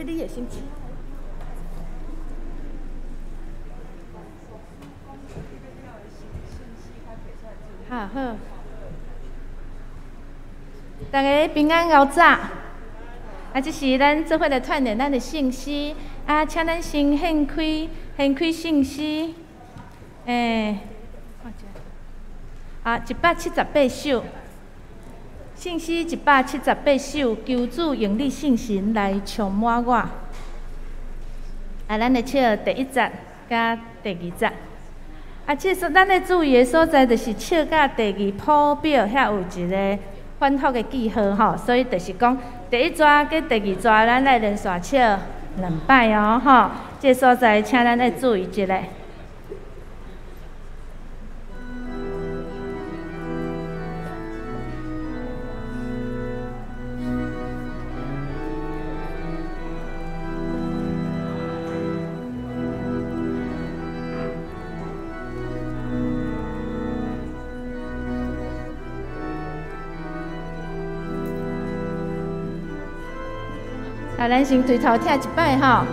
迄你的心情。好好，大家平安熬早。这是咱做伙来串联咱的信息。请咱先献开信息。178首。信息178首，求主用你信心来充满我。咱来唱第1节甲第2节。这说咱咧注意的所在，就是唱到第2谱表遐有一个反复的记号吼，所以就是讲第1节跟第2节，咱来连续唱2摆哦吼。这所在，请咱来注意一下。咱先对头听1摆吼。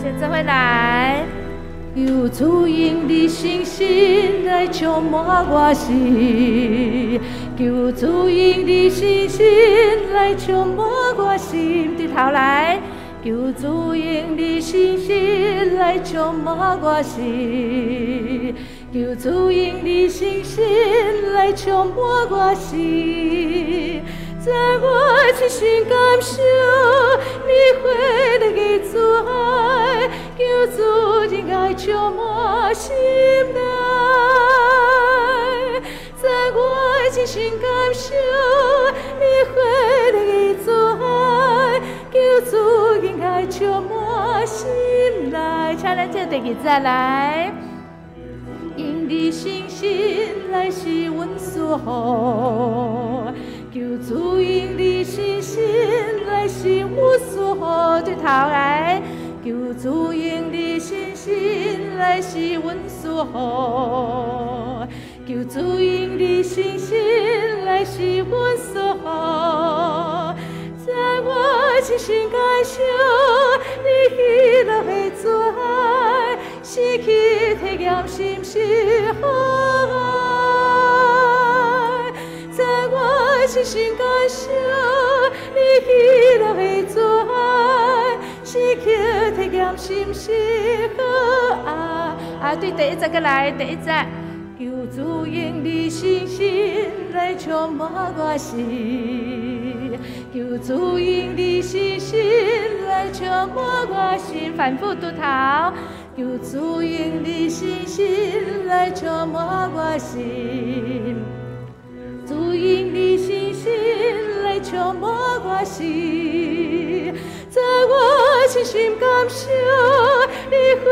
先做伙来。求主用你信心来充满我心，求主用你信心来充满我心。对头来，求主用你信心来充满我心，求主用你信心来充满我心。在我真心感受你回来的主爱，求主的爱充满心内。在我真心感受你回来的主爱，求主的爱充满心内。请咱这第2节来。用你信心来是阮所好，求主用你信心来是我所好。对头来，求主用你信心来是阮所好，求主用你信心来是阮所好。在我真心感受你喜乐的主爱，失去体验心是好爱。在我真心感受你喜乐的主爱，失去体验心是好爱。对第1节过来，第1节。求主用你信心来充满我心，求主用你信心来充满我心。反复读头，求主用你信心来充满我心，主用你信心来充满我心。在我真心感受你回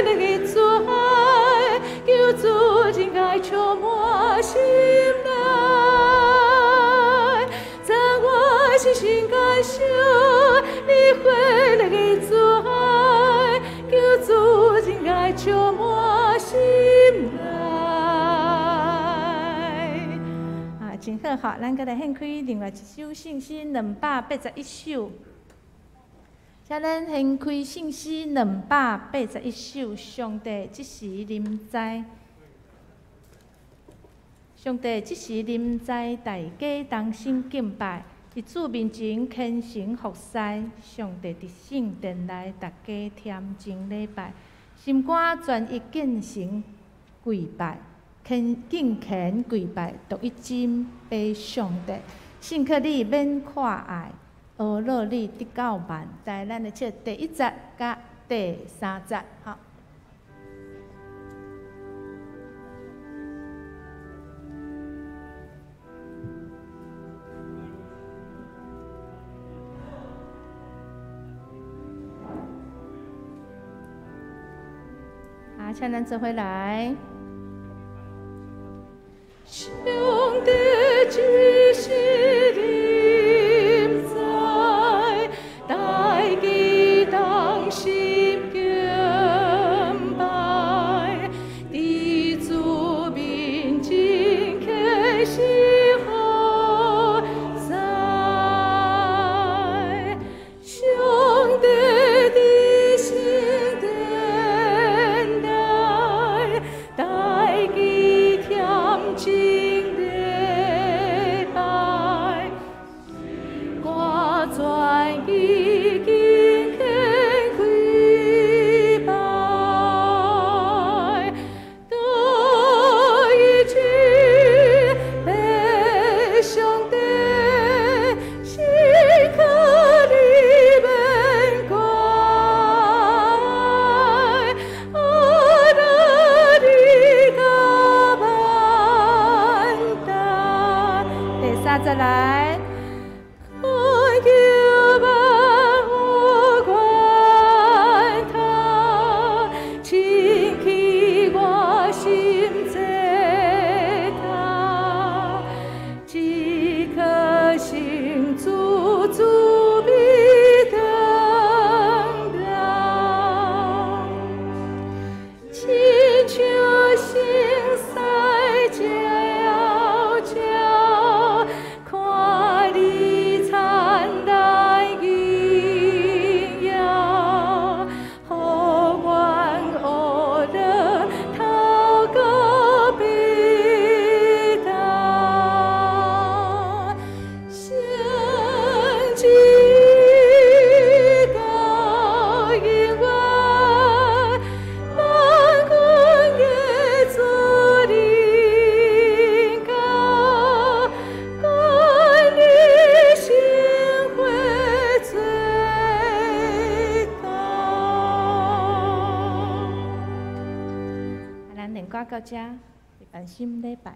来的主爱，求主的爱充满心内。在我真心感受你回来的主爱，求主的爱充满心内。真好哈！咱再来献开另外一首信息281首。请咱献开信息281首，上帝即时临在，上帝即时临在，大家同心敬拜，伫主面前虔诚服侍。上帝伫圣殿内，大家恬静礼拜，心肝全意敬诚跪拜，敬虔跪拜，独一真拜上帝。信靠你免看爱。学乐你得到万，在咱的唱第1节甲第3节，好。请咱做伙来。上帝只是临在，大练歌到这，安心礼拜。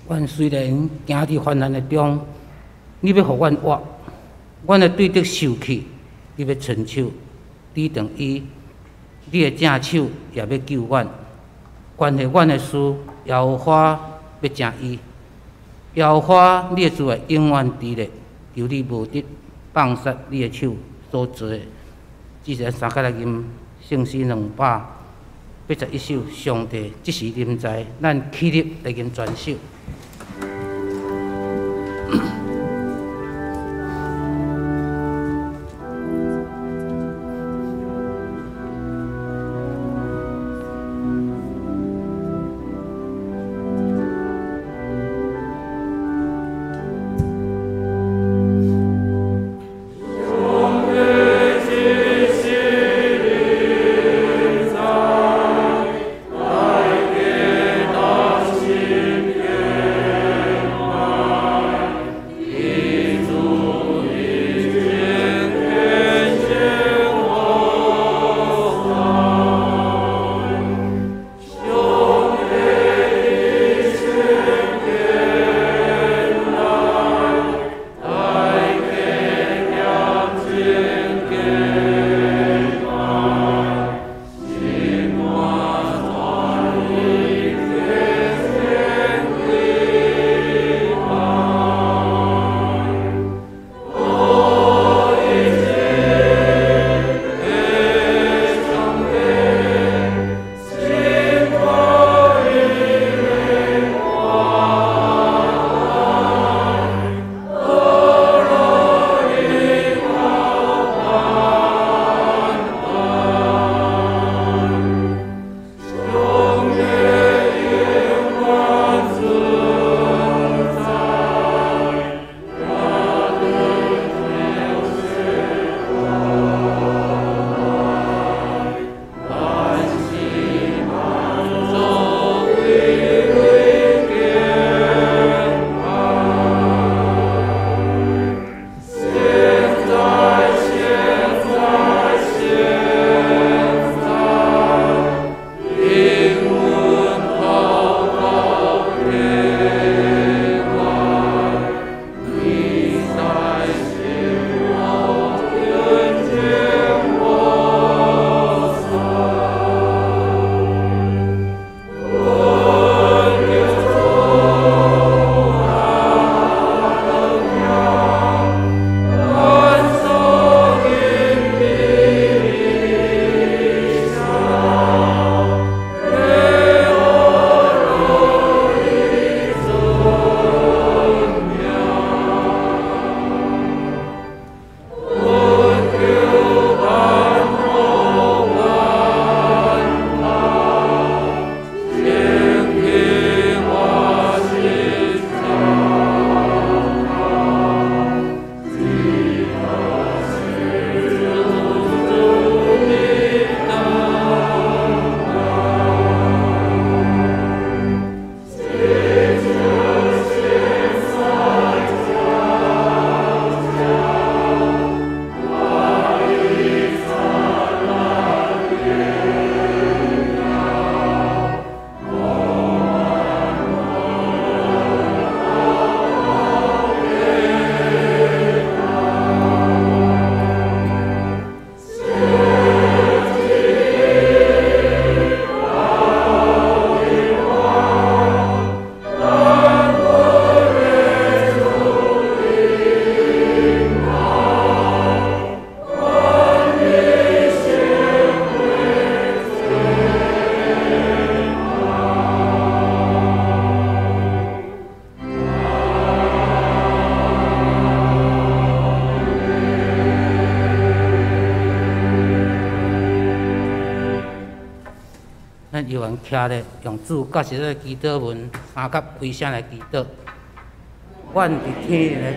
阮虽然行伫患难的中，你要互阮活，阮的对敌受气，你要伸手抵挡伊，你的正手也要救阮。关系阮的事，耶和华要成伊。耶和华，你的主会永远伫咧，求你无得放杀你的手所做的。只是三角来吟圣诗281首，上帝即时临在，咱起立来吟全首。犹原徛咧，用主教示的祈祷文三角微声来祈祷。阮伫天的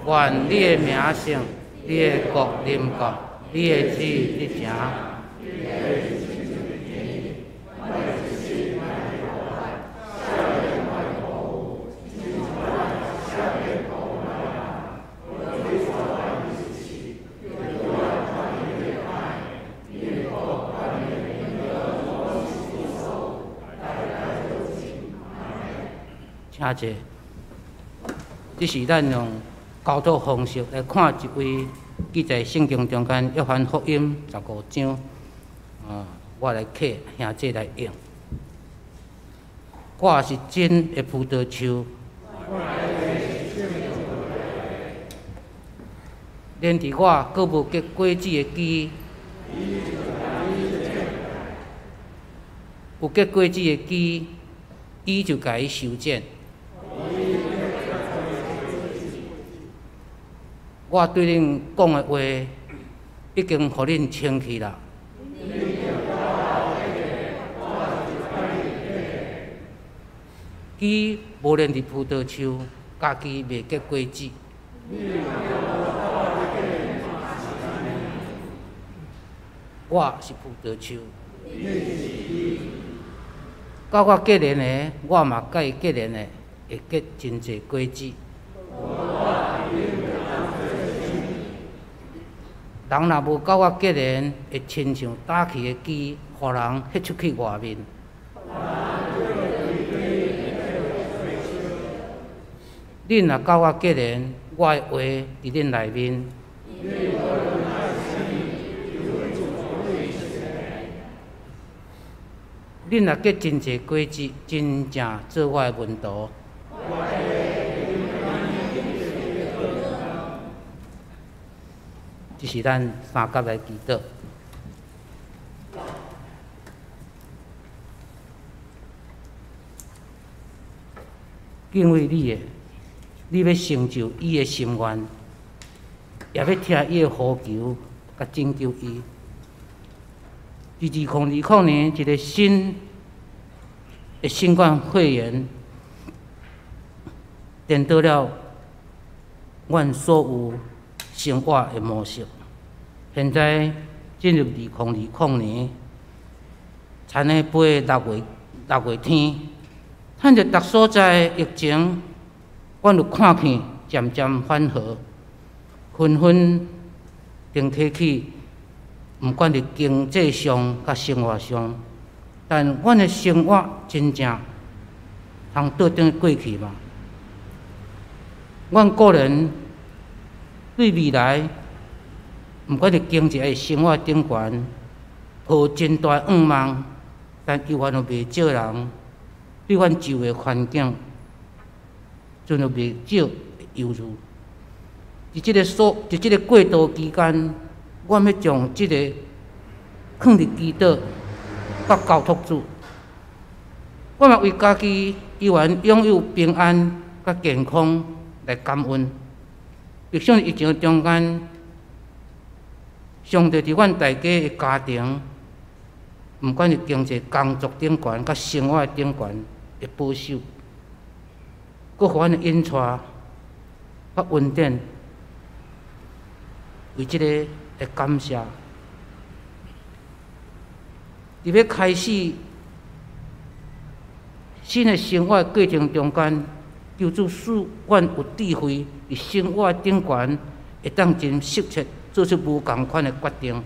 爸，愿你的名圣，你的国临到，你的旨意实成。请者，这是咱用交托方式来看一位记在圣经中间约翰福音15章，我来刻兄弟来用。我是真的葡萄树。连伫我搁无结果子的枝，有结果子的枝，伊就甲伊修剪。我对恁讲的话，已经互恁清气啦。枝无连伫葡萄树，家己未结果子。我是葡萄树，甲我结连的，我嘛甲伊结连的，会结真侪果子。人若无甲我结连，会亲像打去的枝，互人迄出去外面。恁若甲我结连，我的话伫恁内面。恁若结真侪果子，真正做我的门徒。这是咱三甲来祈祷。敬畏你的，你要成就伊的心愿，也要听伊的呼求，甲拯救伊。在2020年，一个新的新冠肺炎颠倒了阮所有生活的模式。现在进入2020年，田的八6月天，趁着各所在疫情，阮有看见渐渐缓和，纷纷重提起。毋管伫经济上、甲生活上，但阮的生活真正通倒转过去嘛？阮个人对未来，毋管伫经济的生活顶悬，抱真大愿望，但犹原有袂少人对阮周围环境，存有袂少忧虑。伫即个过渡期间，我要将即个放伫祈祷，甲交托主。我嘛为家己依然拥有平安甲健康来感恩。毕竟疫情中间，上帝伫阮大家的家庭，毋管是经济、工作顶悬，甲生活顶悬的保守，佮互阮的引带较稳定，为即个会感谢。伫要开始新的生活过程中间，求主使阮有智慧，伫生活顶悬会当真适切做出无共款的决定。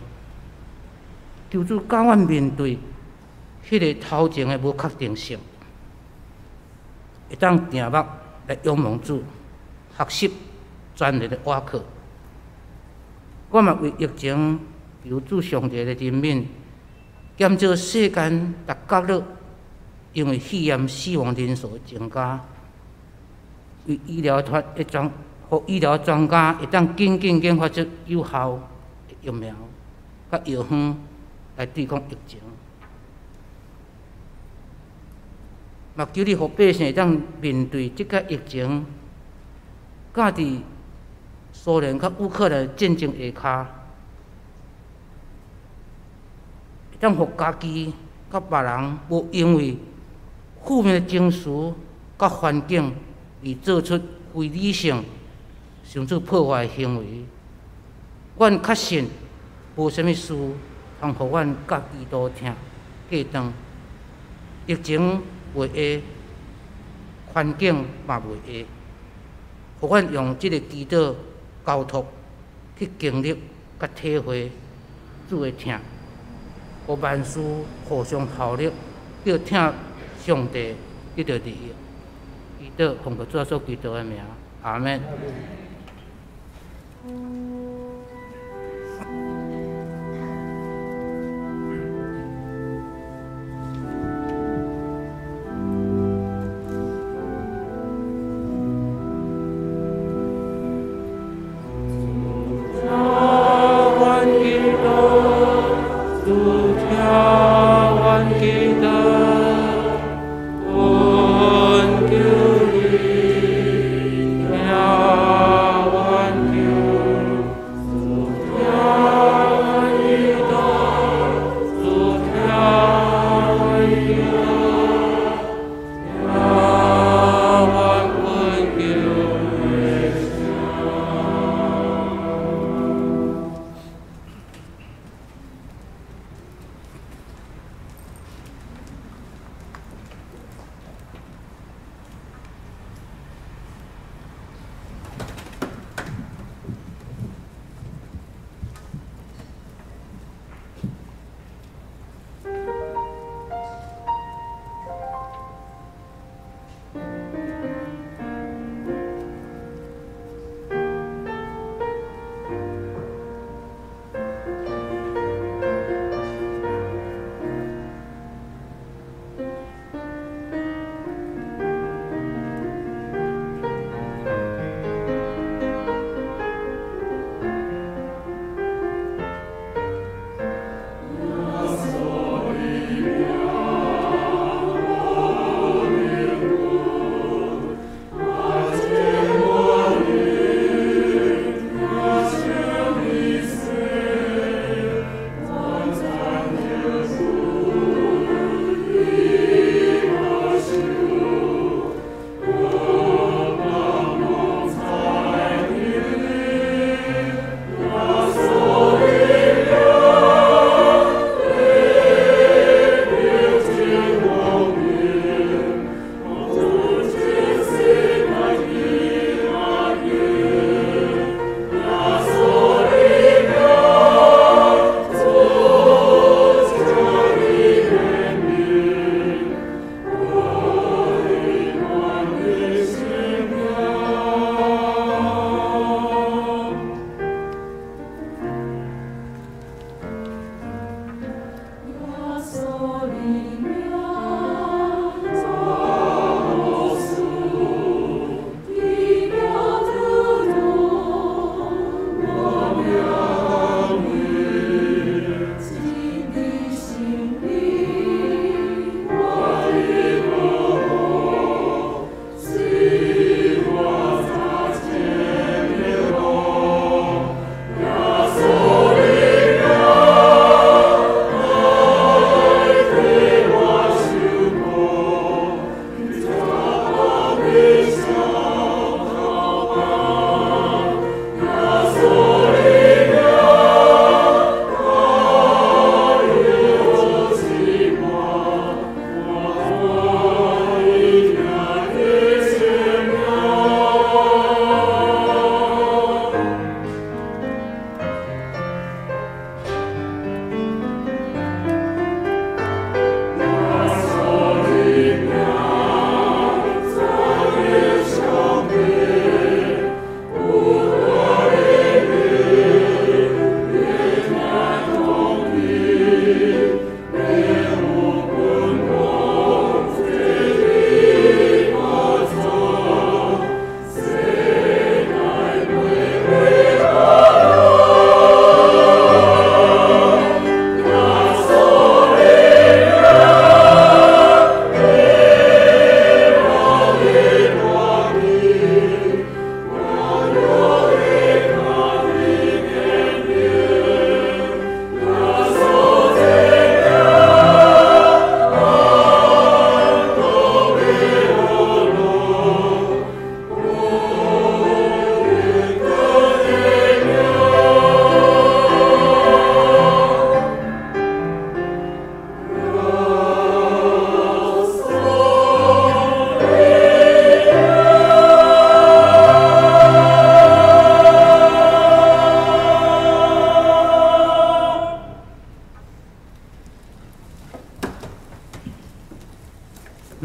求主教阮面对迄个头前的无确定性，会当定目来仰望主，学习专业的瓦课。我嘛为疫情求主上帝的怜悯，减少世间逐角落因为肺炎死亡人数的增加，为医疗团互医疗专家会当紧研发出有效的疫苗甲药方来对抗疫情。嘛求你，互百姓会当面对即个疫情，甲伫苏联甲乌克兰战争下骹，会当互家己甲别人无因为负面的情绪甲环境而做出非理性甚至破坏的行为。阮确信无啥物事通互阮甲基督听过长，疫情袂下，环境嘛袂下，互阮用即个基督交托去经历甲体会主的疼，互万事互相效力，叫听上帝得到利益。祈祷奉主耶稣基督的名，阿门。主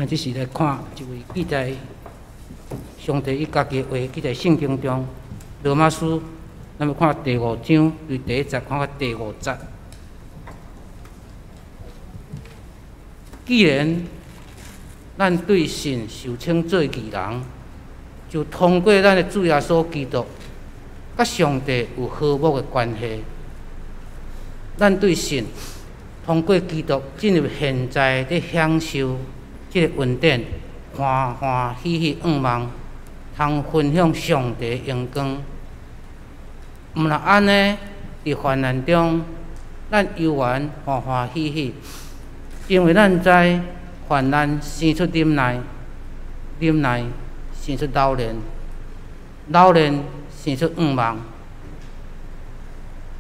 咱只是来看一位记载上帝伊家己的话，记在圣经中，罗马书，咱要看第5章对第1节，看到第5节。既然咱对神受称做义人，就通过咱的主耶稣基督，甲上帝有和睦的关系。咱对神通过基督进入现在咧享受这个恩典，欢欢喜喜仰望，通分享上帝的荣光。毋若安尼，伫患难中，咱犹原欢欢喜喜。因为咱知患难生出忍耐，忍耐生出老练，老练生出仰望，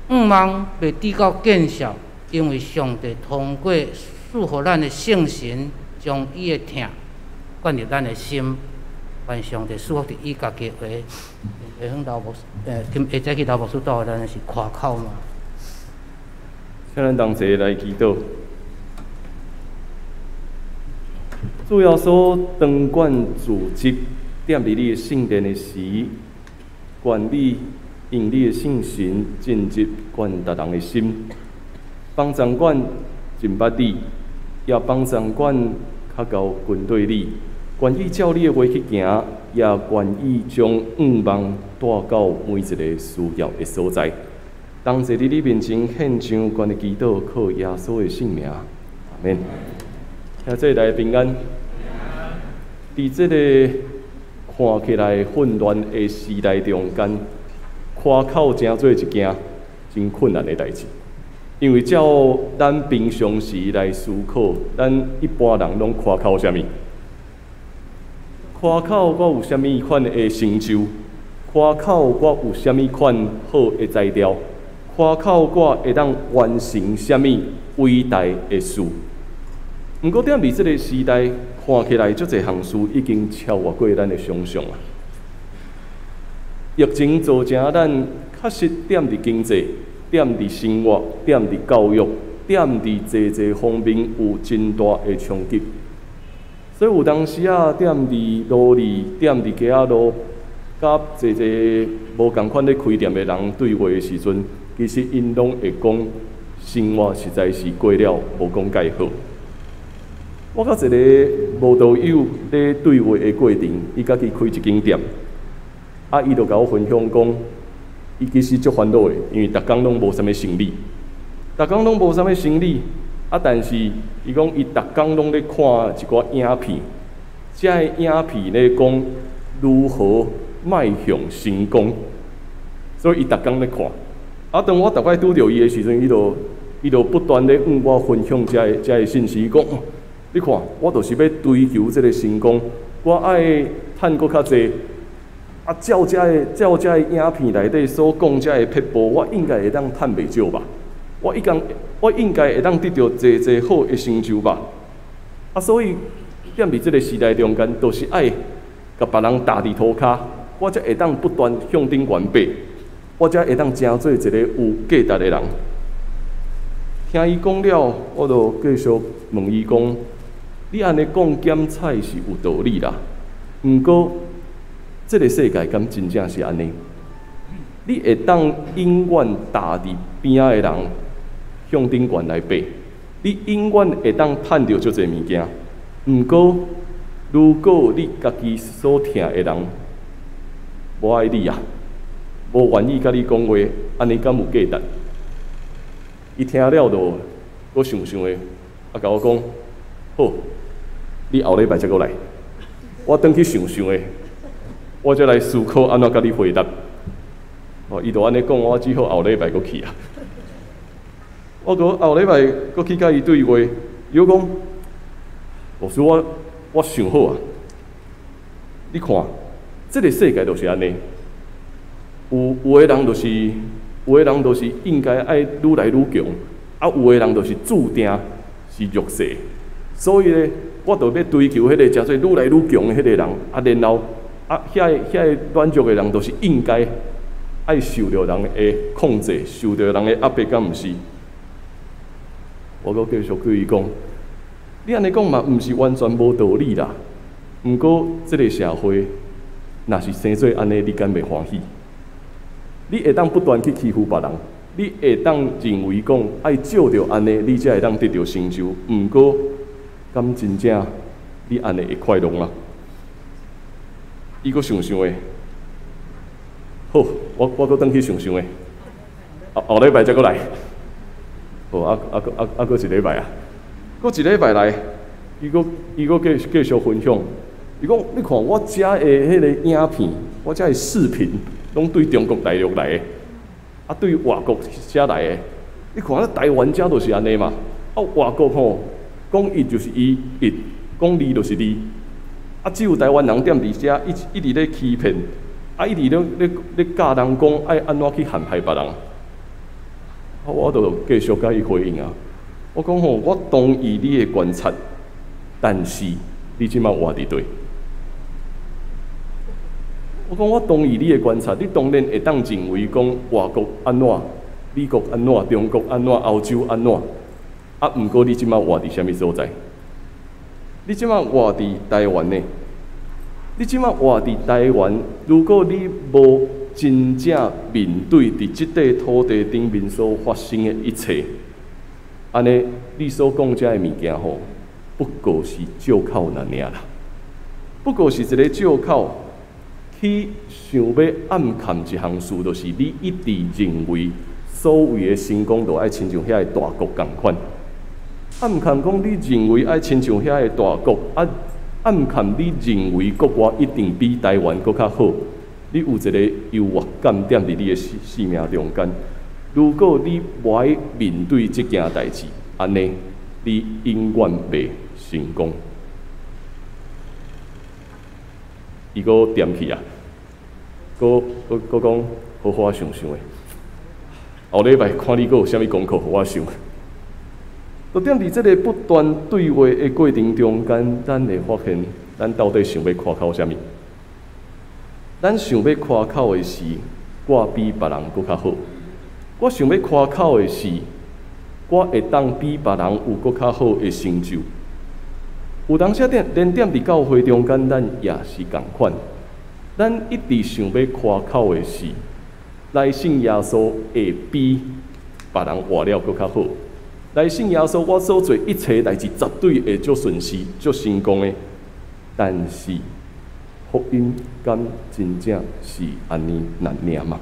仰望被抵到见效，因为上帝通过赐予咱的圣神，将伊的疼灌入咱的心，愿上帝赐福伫伊家己的话。下向老牧师，今下早去老牧师带咱是夸口嘛。请咱同齐来祈祷。主要所当管组织踮伫你的圣殿的时，愿你用你的圣神进入管逐人的心，帮掌管真捌你，也帮掌管较高军队你。愿意照你的话去行，也愿意将仰望带到每一个需要的所在。当坐伫你面前献上关的祈祷，靠耶稣的圣名，阿免。听这来平安。伫这个看起来混乱的时代中间，夸口真做一件真困难的代志。因为照咱平常时来思考，咱一般人拢夸口啥物？夸口我有啥物款的成就？夸口我有啥物款好的材料？夸口我会当完成啥物伟大的事？毋过踮伫即个时代，看起来足侪项事已经超越过咱的想象啊！疫情造成咱确实踮伫经济、踮伫生活、踮伫教育、踮伫侪方面有真大的冲击。所以有当时啊，踮伫路里、踮伫街仔路，甲侪无共款咧开店的人对话的时阵，其实因拢会讲，生活实在是过了无讲介好。我甲一个无道友咧对话的过程，伊家己开一间店，伊就甲我分享讲，伊其实足烦恼的，因为逐工拢无啥物生意，但是伊讲伊逐工拢咧看一寡影片，遮个影片咧讲如何迈向成功，所以伊逐工咧看。当我逐摆拄着伊的时阵，伊就不断咧向我分享遮个信息，讲。你看，我就是要追求这个成功，我爱趁搁较济。照这个影片内底所讲这个撇步，我应该会当趁袂少吧？我应该会当得到侪好的成就吧？所以踮伫这个时代中间，都是爱甲别人踏伫涂骹，我才会当不断向顶前爬，我才会当成做一个有价值的人。听伊讲了，我就继续问伊讲。你安尼讲检采是有道理啦，毋过这个世界敢真正是安尼？你会当永远踏伫边仔的人向顶悬来爬，你永远会当趁到足侪物件。毋过，如果你家己所疼的人无爱你啊，无愿意甲你讲话，安尼敢有价值？伊听了就，我想的，甲我讲，好。你后礼拜才过来，我等去想的，我才来思考安怎甲你回答。伊就安尼讲，我只好后礼拜过去啊。我讲后礼拜过去甲伊对话，伊讲，老师我想好啊。你看，这个世界就是安尼，有的人就是应该爱愈来愈强，有的人就是注定是弱势，所以呢。我就要追求迄个诚做愈来愈强的迄个人，然后遐个软弱的人，都是应该爱受到人的控制，受到人的压迫，敢毋是？我阁继续对伊讲，你安尼讲嘛，毋是完全无道理啦。毋过，即个社会若是生做安尼，你敢袂欢喜？你会当不断去欺负别人，你会当认为讲爱照着安尼，你才会当得到成就。毋过，敢真正你安尼会快乐吗？伊阁想想诶，好，我阁转去想想诶，后礼拜再阁来。好，阁一礼拜啊，阁一礼拜来，伊阁继续分享。伊讲，你看我遮的迄个影片，我遮的视频，拢对中国大陆来的，啊对外国遮来的。你看咱台湾遮就是安尼嘛，啊外国吼讲一就是一，讲二就是二，啊只有台湾人踮伫遮一直咧欺骗，啊一直咧教人讲爱安怎去陷害别人。啊我就继续甲伊回应啊，我讲吼，我同意你的观察，但是你即摆活伫对。我讲，我同意你的观察，你当然会当认为讲外国安怎、美国安怎、中国安怎、欧洲安怎，啊，毋过你即摆活伫啥物所在？你即摆活伫台湾呢？你即摆活伫台湾，如果你无真正面对伫即块土地顶面所发生的一切，安尼你所讲遮的物件吼，不过是借口那尔啦，不过是一个借口。去想要暗藏一项事，就是你一直认为所有的成功都爱亲像遐个大国共款。暗藏讲你认为爱亲像遐个大国，暗藏你认为国外一定比台湾搁较好。你有一个优越感踮伫你的生命中间。如果你无爱面对这件代志，安尼你永远袂成功。伊阁点去啊，阁讲好好想想诶。后礼拜看你阁有啥物功课，互我想。就踮伫即个不断对话的过程中间，咱会发现，咱到底想要夸口啥物？咱想要夸口的是，我比别人阁较好。我想要夸口的是，我会当比别人有阁较好的成就。有当时连踮伫教会中间，咱也是共款。咱一直想要夸口的是，来信耶稣会比别人活了搁较好。来信耶稣，我所做一切代志绝对会足顺遂、足成功的。但是福音敢真正是安尼难念吗？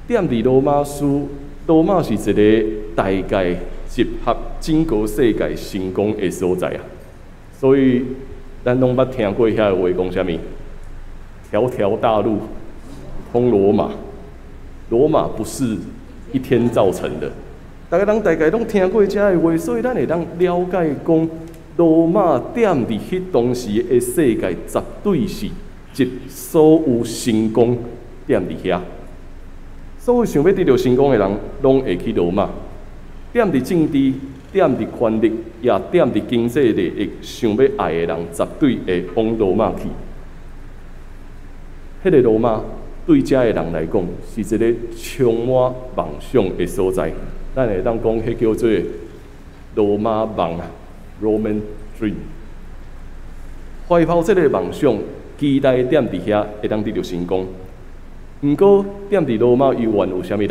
踮伫罗马书，罗马是一个大概集合整个世界成功的所在啊，所以咱拢捌听过遐个话讲啥物？条条大路通罗马，罗马不是一天造成的。大家人大概拢听过遮个话，所以咱会当了解讲，罗马踮伫迄当时的世界，绝对是一所有成功踮伫遐。所有想要得到成功的人，拢会去罗马。踮伫政治、踮伫权力，也踮伫经济利益，想要爱的人，绝对会往罗马去。迄个罗马对遮的人来讲，是一个充满梦想的所在。咱会当讲，迄叫做罗马梦 （Roman Dream）。怀抱这个梦想，期待踮伫遐会当得到成功。毋过，踮伫罗马游玩有啥物人？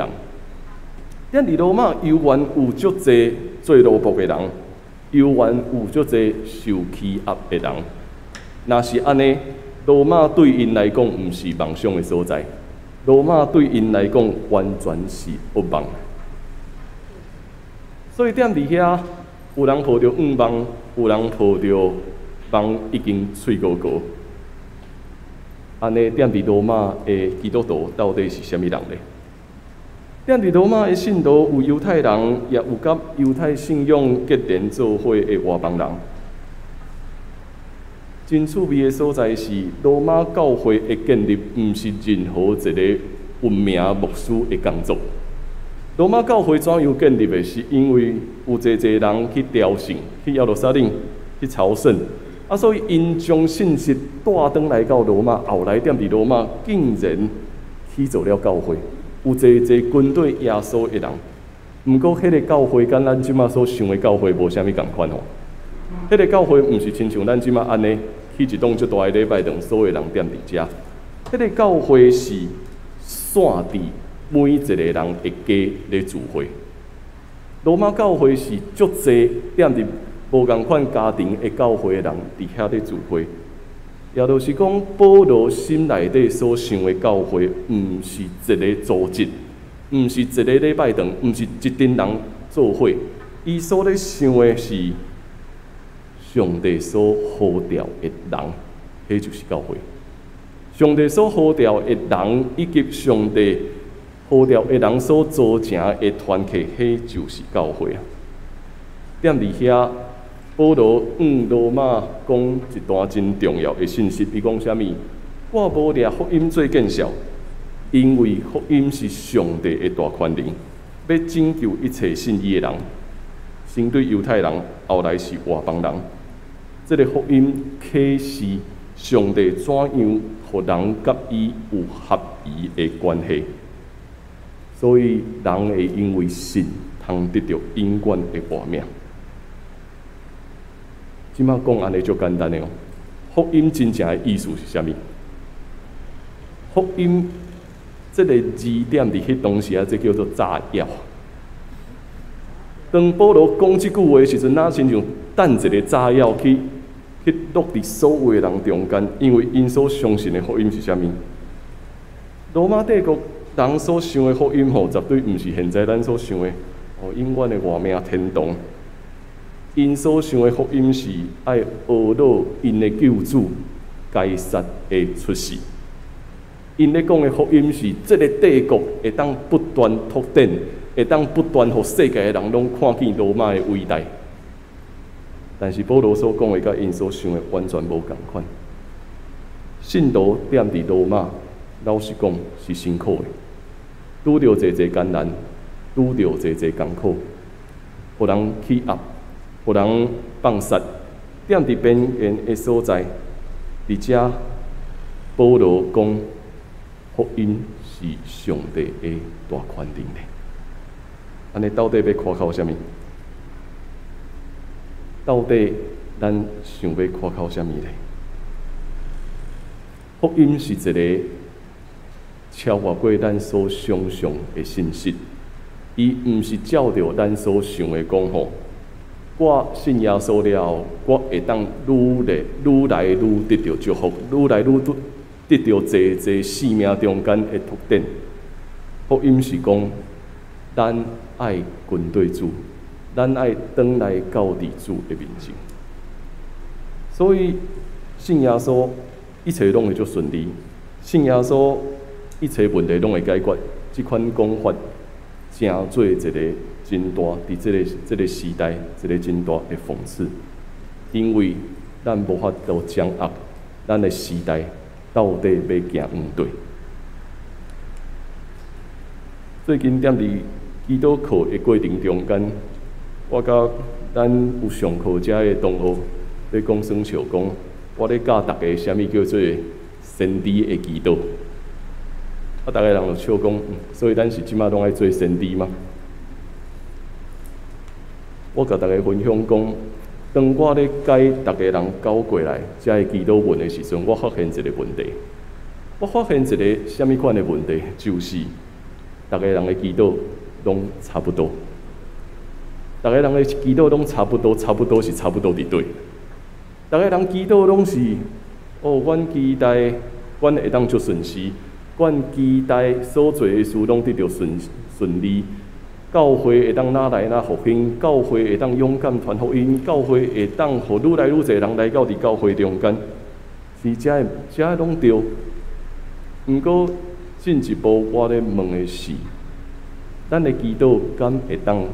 踮伫罗马游玩有足侪做奴仆的人，游玩有足侪受欺压的人。若是安尼，罗马对因来讲毋是梦想的所在，罗马对因来讲完全是噩梦。所以踮伫遐，有人抱着梦，有人抱着梦已经碎高高。安尼踮伫罗马的基督徒到底是啥物人呢？踮伫罗马的信徒有犹太人，也有甲犹太信仰结连做伙的外邦人。真趣味的所在是，罗马教会的建立毋是任何一个文明牧师的工作。罗马教会怎样建立的？是因为有侪人去朝圣，去耶路撒冷去朝圣。所以因将信息带转来到罗马，后来踮伫罗马竟然起造了教会，有侪军队耶稣的人，毋过，迄个教会跟咱即马所想的教会无啥物共款吼。迄个教会毋是亲像咱即马安尼去一栋足大的礼拜堂，所有人踮伫遮。迄个教会是线伫每一个人的家咧聚会。罗马教会是足济踮伫无共款家庭的教会的人伫遐咧聚会。也就是讲，保罗心内底所想的教会，毋是一个组织。毋是一个礼拜堂，毋是一群人做伙，伊所咧想的是上帝所呼召的人，迄就是教会。上帝所呼召的人，以及上帝呼召的人所组成的团体，迄就是教会啊。踮伫遐，保罗罗马讲一段真重要的信息，伊讲啥物？我无掠福音做见效。因为福音是上帝的大权能，要拯救一切信伊的人，先对犹太人，后来是外邦人。这个福音启示上帝怎样，互人甲伊有合宜的关系，所以人会因为信，通得到永远的活命。即马讲安尼就简单的哦。福音真正的意思是啥物？福音。这个字点伫迄当时啊，这叫做炸药。当保罗讲即句话的时阵，哪亲像弹一个炸药去落伫所有的人中间，因为因所相信的福音是啥物？罗马帝国人所想的福音吼，绝对毋是现在咱所想的永远的活命天堂。因所想的福音是爱学到因的救主该撒的出世。因咧讲的福音是，这个帝国会当不断拓展，会当不断互世界的人拢看见罗马的伟大。但是保罗所讲的，甲因所想的完全无共款。信徒踮伫罗马，老实讲是辛苦的，拄着侪艰难，拄着侪艰苦，互人欺压，互人放杀，踮伫边缘的所在，伫遮保罗讲。福音是上帝的大权能力，安尼到底要夸口啥物？到底咱想要夸口啥物咧？福音是一个超越过咱所想象的信息，伊毋是照着咱所想的讲吼。我信耶稣了后，我会当愈来愈得到祝福，愈来愈得到侪生命中间的拓展。福音是讲，咱爱跟对主，咱爱转来到伫主的面前。所以信耶稣，一切拢会足顺利；信耶稣，一切问题拢会解决。这款讲法，成做一个真大，伫这个时代，一个真大的讽刺。因为咱无法度掌握咱的时代。到底要行毋对？最近踮伫基督课的过程中间，我甲咱有上课遮的同学咧讲耍笑讲，我咧教大家啥物叫做先知的祈祷。大家人就笑讲，所以咱是即马拢爱做先知吗？我甲大家分享讲。当我咧解大家人教过来遮个祈祷文的时阵，我发现一个问题。我发现一个什么款的问题，就是大家人的祈祷拢差不多。大家人的祈祷拢差不多，差不多是差不多伫对。大家人祈祷拢是，阮期待，阮会当足顺时，阮期待所做的事拢得到顺利。教会会当哪来哪复兴，教会会当勇敢传福音，教会会当互愈来愈侪人来到伫教会中间，是遮拢对。毋过进一步，我咧问的是，咱的祈祷敢会当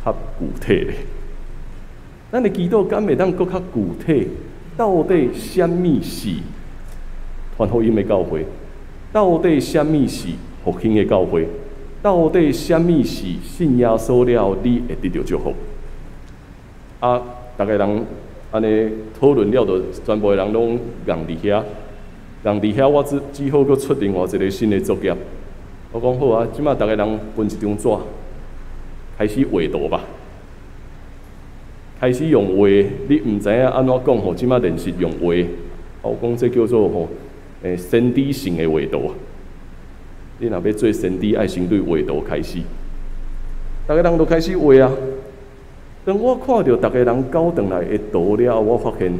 较具体咧？咱的祈祷敢会当搁较具体？到底什么是传福音的教会？到底什么是复兴的教会？到底什么是信耶稣了，你会得到祝福？大家人安尼讨论了，就全部的人拢硬伫遐，我只好搁出另外一个新的作业。我讲好啊，即马大家人分一张纸，开始画图吧，开始用画，你毋知影安怎讲吼，即摆练习用画，我讲这叫做吼，先知性的画图。你若要做先知，爱先对画图开始。逐个人都开始画啊。当我看到逐个人交转来的图了，我发现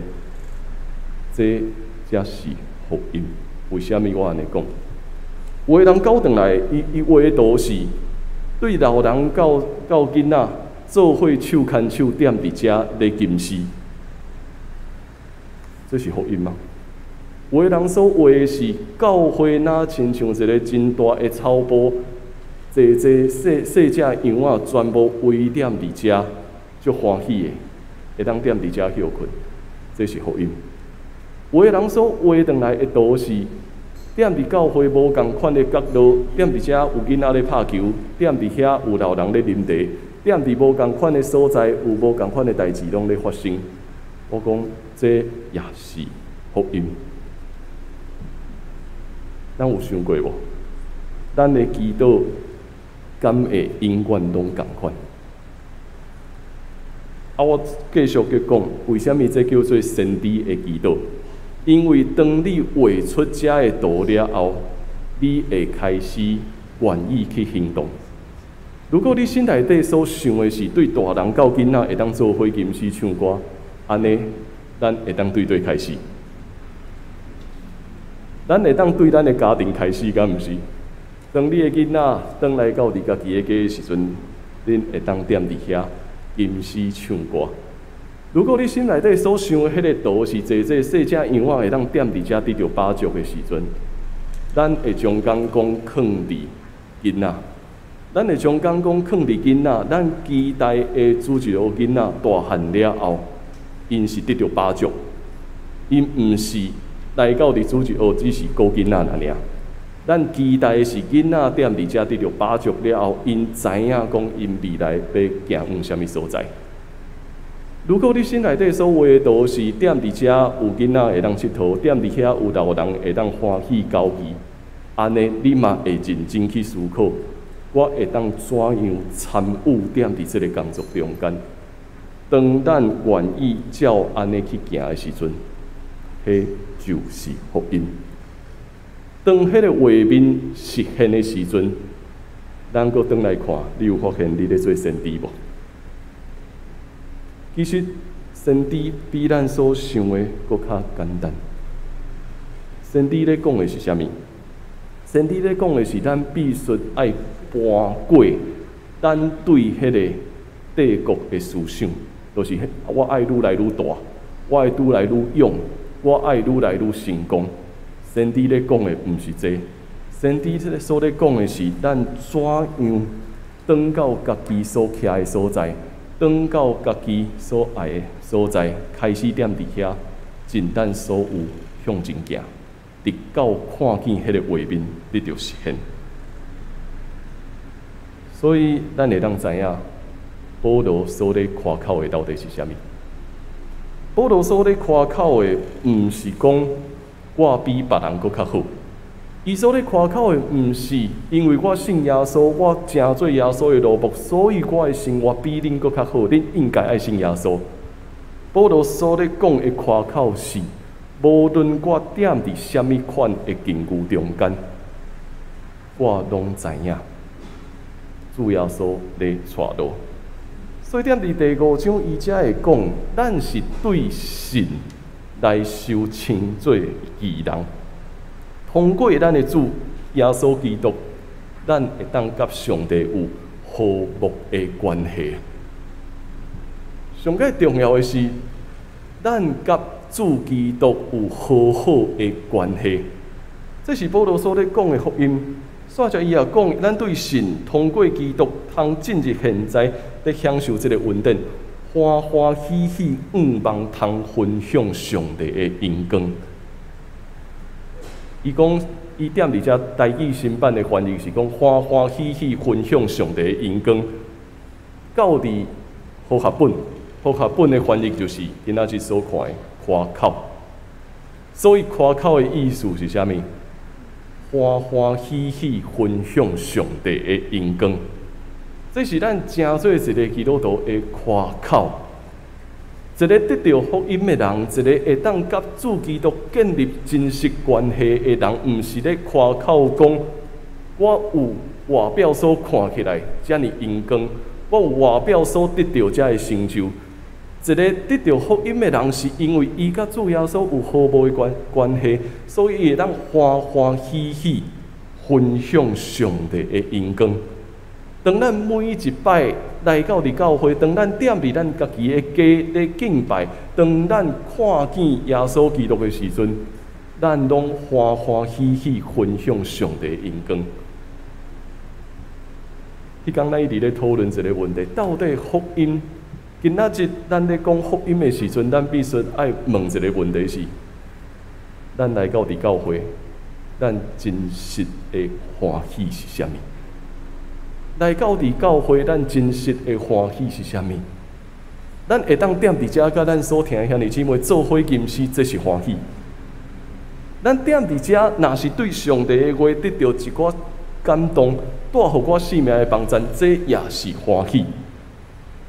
这才是福音。为虾米我安尼讲？有的人交转来，伊画的图是对老人到囡仔做伙手牵手踮伫遮咧吟诗，这是福音吗？有的人所画的是教会哪亲像一个真大的草埔，细只羊仔全部围踮伫遮，足欢喜的，会当踮伫遮休困，这是福音。有的人所画转来的图是踮伫教会无共款的角度，踮伫遮有囡仔咧拍球，踮伫遐有老人咧啉茶，踮伫无共款的所在，有无共款的代志拢咧发生。我讲这也是福音。咱有想过无？咱的祈祷敢会永远拢共款？我继续去讲，为什么这叫做先知的祈祷？因为当你画出这的图了后，你会开始愿意去行动。如果你心内底所想的是对大人到囡仔会当做伙吟诗唱歌，安尼咱会当对开始。咱会当对咱的家庭开始，敢毋是？当你的囡仔转来到你家己的家的时阵，恁会当踮伫遐吟诗唱歌。如果你心内底所想的迄个图是细细只羊仔会当踮伫遮得到饱足的时阵，咱会将眼光放伫囡仔，咱会将眼光放伫囡仔，咱期待的主一个囡仔大汉了后，因是得到饱足，因毋是来到伫主一学只是顾囡仔尔。咱期待的是囡仔踮伫遮得到饱足了后，因知影讲因未来要行往什么所在。如果你心内底所画的图是踮伫遮有囡仔会当佚佗，踮伫遐有老人会当欢喜交谊，安尼你嘛会认真去思考，我会当怎样参与踮伫这个工作中间。当咱愿意照安尼去行的时阵，迄就是福音。当迄个画面实现的时阵，咱搁转来看，你有发现你咧做先知无？其实，先知比咱所想的搁较简单。先知咧讲的是啥物？先知咧讲的是，咱必须爱搬过咱对迄个帝国的思想，就是我爱愈来愈大，我爱愈来愈勇，我爱愈来愈成功。先知咧讲的毋是这，先知所咧讲的是，咱怎样转到家己所徛的所在。转到家己所爱的所在，开始踮伫遐，尽咱所有向前行，直到看见迄个画面得到实现。所以，咱会当知影，保罗所咧夸口的到底是啥物？保罗所咧夸口的，毋是讲我比别人搁较好。伊所咧夸口的，毋是因为我信耶稣，我真做耶稣的奴仆，所以我的生活比恁搁较好，恁应该爱信耶稣。保罗所咧讲的夸口是，无论我踮伫什么款的境遇中间，我拢知影，主耶稣咧带路。所以踮伫第5章，伊才会讲，咱是对神来受称做义人。通过咱的主耶稣基督，咱会当甲上帝有和睦的关系。上界重要的是，咱甲主基督有和好的关系。这是保罗所咧讲的福音。煞者伊也讲，咱对神通过基督，通进入现在，咧享受这个恩典，欢欢喜喜，望通分享上帝的恩光。伊讲，伊踮伫遮台语新版的翻译是讲欢欢喜喜分享上帝的恩光。到伫和合本的翻译就是今仔日所看的夸口。所以夸口的意思是啥物？欢欢喜喜分享上帝的恩光，这是咱真做一个基督徒的夸口。一个得到福音的人，一个会当甲主基督建立真实关系的人，毋是咧夸口讲我有外表所看起来遮尼阳光，我有外表所得到遮的成就。一个得到福音的人，是因为伊甲主耶稣有好无的关系，所以伊会当欢欢喜喜分享上帝的阳光。当咱每一摆来到伫教会，当咱踮伫咱家己的家咧敬拜，当咱看见耶稣基督的时阵，咱拢欢欢喜喜分享上帝的阳光。迄天咱一直咧讨论一个问题：到底福音？今仔日咱咧讲福音的时阵，咱必须爱问一个问题是：咱来到伫教会，咱真实的欢喜是啥物？来到伫教会，咱真实的欢喜是啥物？咱会当踮伫遮，甲咱所听的兄弟姊妹做伙吟诗，这是欢喜。咱踮伫遮，若是对上帝的话得到一寡感动，带互我生命的帮助，这也是欢喜。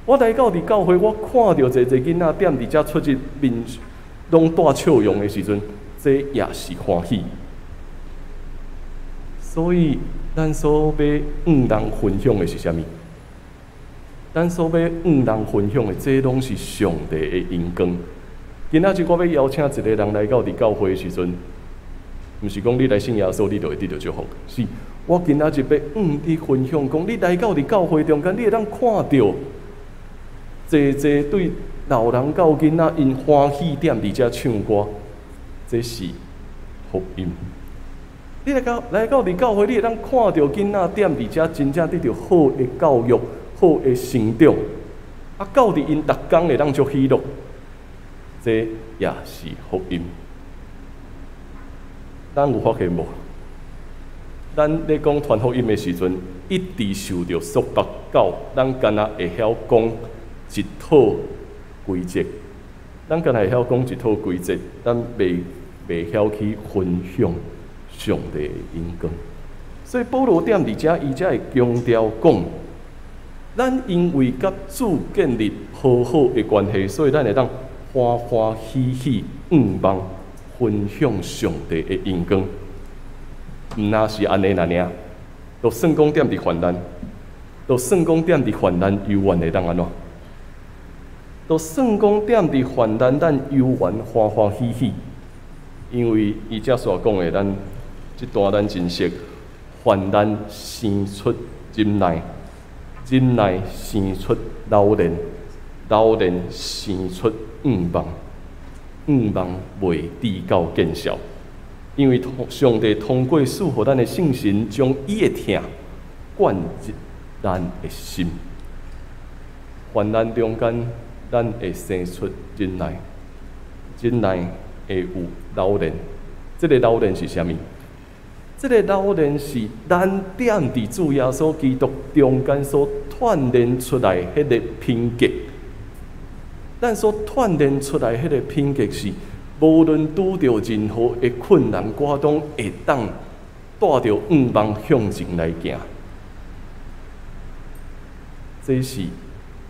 我来到伫教会，我看到一个囡仔踮伫遮出入面拢带笑容的时阵，这也是欢喜。所以，咱所要人分享的是啥物？咱所要人分享的，这拢是上帝的阳光。今仔日我要邀请一个人来到伫教会的时阵，毋是讲你来信耶稣，你就会得到祝福。是我今仔日要你分享，讲你来到伫教会中间，你会当看到侪对老人到囡仔因欢喜踮伫遮唱歌，这是福音。你来到伫教会，你会当看到囡仔踮伫遮真正得到好的教育、好的成长，教伫因逐工会当足喜乐，这也是福音。咱有发现无？咱咧讲传福音的时阵，一直受到束缚到，咱敢若会晓讲一套规则，咱敢若会晓讲一套规则，咱袂晓去分享上帝的阳光。所以保罗踮伫遮，伊才会强调讲，咱因为甲主建立好好的关系，所以咱会当欢欢喜喜望分享上帝的阳光。毋那是安尼那尔，就算讲踮伫患难，就算讲踮伫患难，犹原会当安怎？就算讲踮伫患难，咱犹原欢欢喜喜，因为伊遮所讲的，咱这段咱真熟，患难生出忍耐，忍耐生出老练，老练生出望，望袂至到见效。因为上帝通过赐予咱的圣神，将伊的疼灌入咱的心。患难中间，咱会生出忍耐，忍耐会有老练。这个老练是啥物？这个老练是咱踮伫主耶稣基督中间所锻炼出来迄个品格。咱所锻炼出来迄个品格是。无论拄着任何的困难，我拢会当带着望向前来行。这是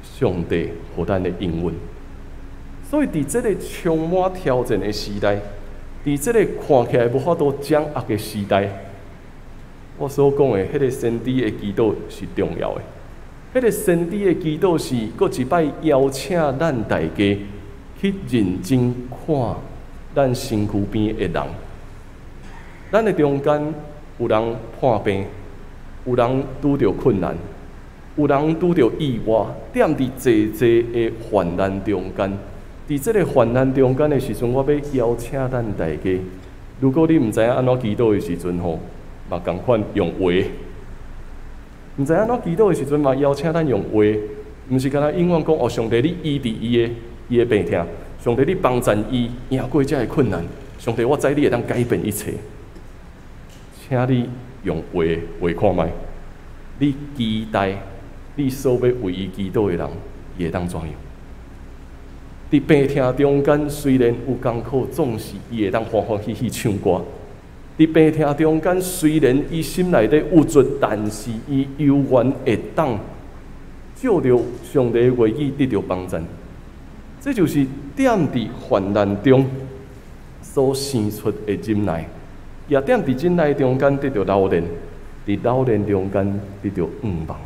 上帝予咱的应允。所以，伫这个充满挑战的时代，伫这个看起来无法度掌握的时代，我所讲的迄个先知的祈祷是重要的。迄个先知的祈祷是，搁一摆邀请咱大家去认真看。咱身躯边的人，咱的中间有人破病，有人拄着困难，有人拄着意外，踮伫济的患难中间。伫这个患难中间的时阵，我要邀请咱大家，如果你毋知影安怎祈祷的时阵吼，嘛共款用话；毋知影安怎祈祷的时阵嘛，邀请咱用话，毋是干那永远讲哦，上帝你医治伊的病痛。上帝，你帮助伊赢过这个困难。上帝，我知你会当改变一切，请你用话看卖。你期待你所要为伊祈祷的人，伊会当怎样？伫病痛中间，虽然有艰苦，总是伊会当欢欢喜喜唱歌。伫病痛中间，虽然伊心内底有罪，但是伊犹原会当照着上帝的话语得到帮助。这就是踮伫患难中所生出的忍耐，也踮伫忍耐中间得到老练，伫老练中间得到望。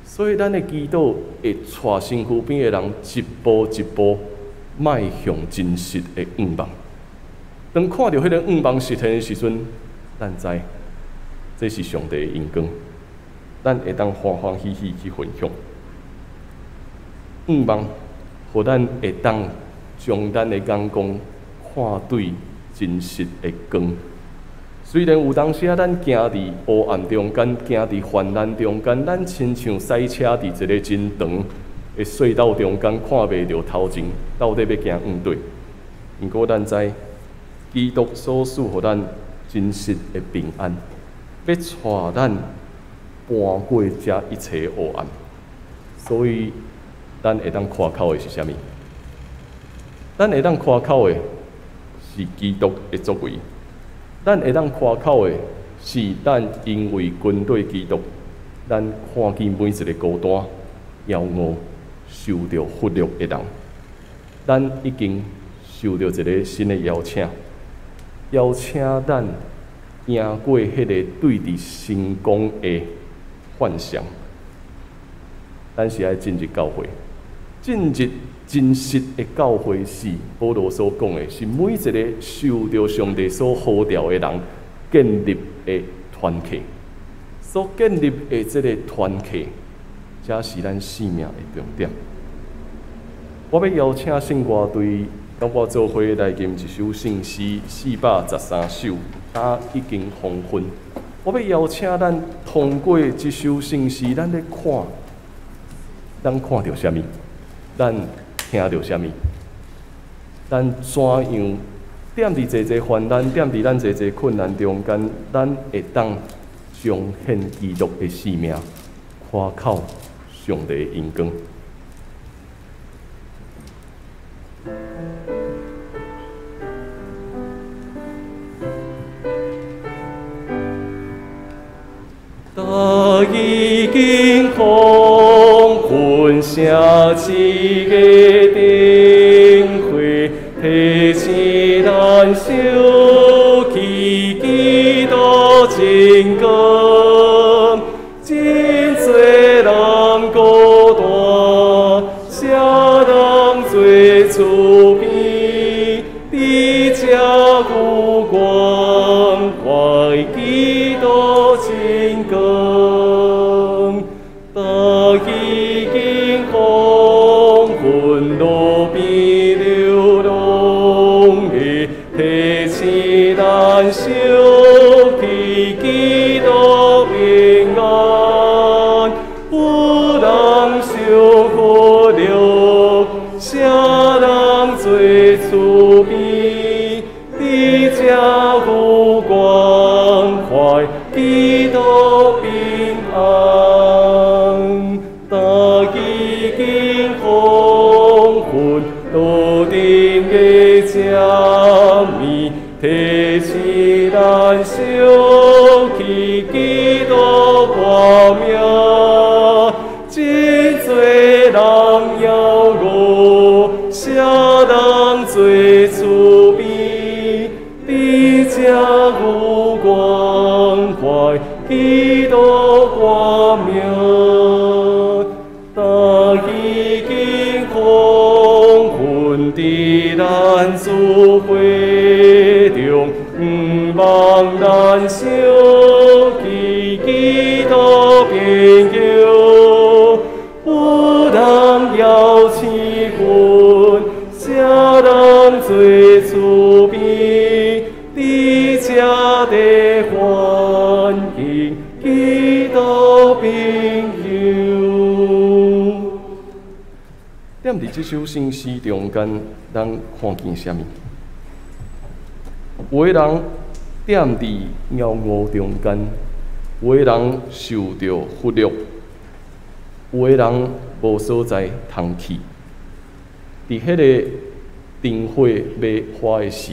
所以，咱的祈祷会带身躯边的人一步一步迈向真实的望。当看到迄个望实现的时阵，咱知这是上帝的恩光，咱会当欢欢喜喜去分享。望，互咱会当将咱的眼光看对真实的光。虽然有当时咱行伫黑暗中间，行伫患难中间，咱亲像赛车伫一个真长的隧道中间，看袂到头前到底要行往对。毋过咱知，基督所赐予咱真实的平安，要带咱搬过这一切黑暗。所以，咱会当夸口的是啥物？咱会当夸口的是基督的作为。咱会当夸口的是，咱因为军队基督，咱看见每一个孤单、夭饿、受到忽略的人，咱已经受到一个新的邀请，邀请咱赢过迄个对伫成功的幻想。咱是爱进入教会，进入真实的教会是保罗所讲的，是每一个受到上帝所呼召的人建立的团契，所建立的这个团契，才是咱生命的重点。我要邀请圣歌队跟我做伙来吟一首圣诗413首，已经黄昏。我要邀请咱通过这首圣诗，咱咧看，咱看到啥物？咱听到啥物？咱怎样踮伫济济患难，踮伫咱济济困难中间，咱会当彰显基督的生命，夸口上帝的恩光。大已经黄昏下起的灯会，提起咱手起基督真光，真多人孤单，啥人做慈悲，你这有光快基督真光，大已经黄昏路边流浪的，提起咱手起基督平安，有人受苦了，啥人做慈悲，你这有光快基督平安，大已经黄昏路顶的遮面，提起咱手起基督光明，真多人要我，啥人做慈悲，你这有光快基督光明，大已经黄昏伫咱聚会中，望咱手起基督朋友，有人要赐阮，啥人做慈悲，你这地欢迎基督朋友。踮伫这首圣诗中间，咱看见啥物？有的人踮伫夭饿中间，有的人受到忽略，有的人无所在通去。伫迄个灯火要花的时，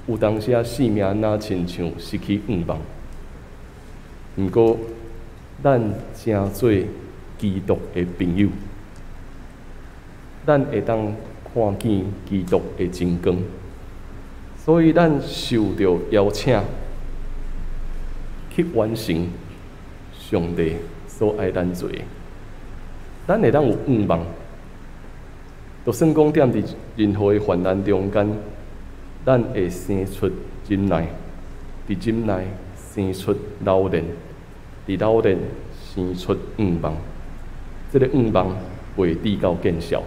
有当时生命若亲像失去望。毋过，咱真做基督的朋友，咱会当看见基督的真光，所以咱受到邀请去完成上帝所爱咱做的，咱会当有愿望。就算讲踮伫任何的患难中间，咱会生出忍耐，伫忍耐生出老练，伫老练生出愿望。这个愿望会直到见效，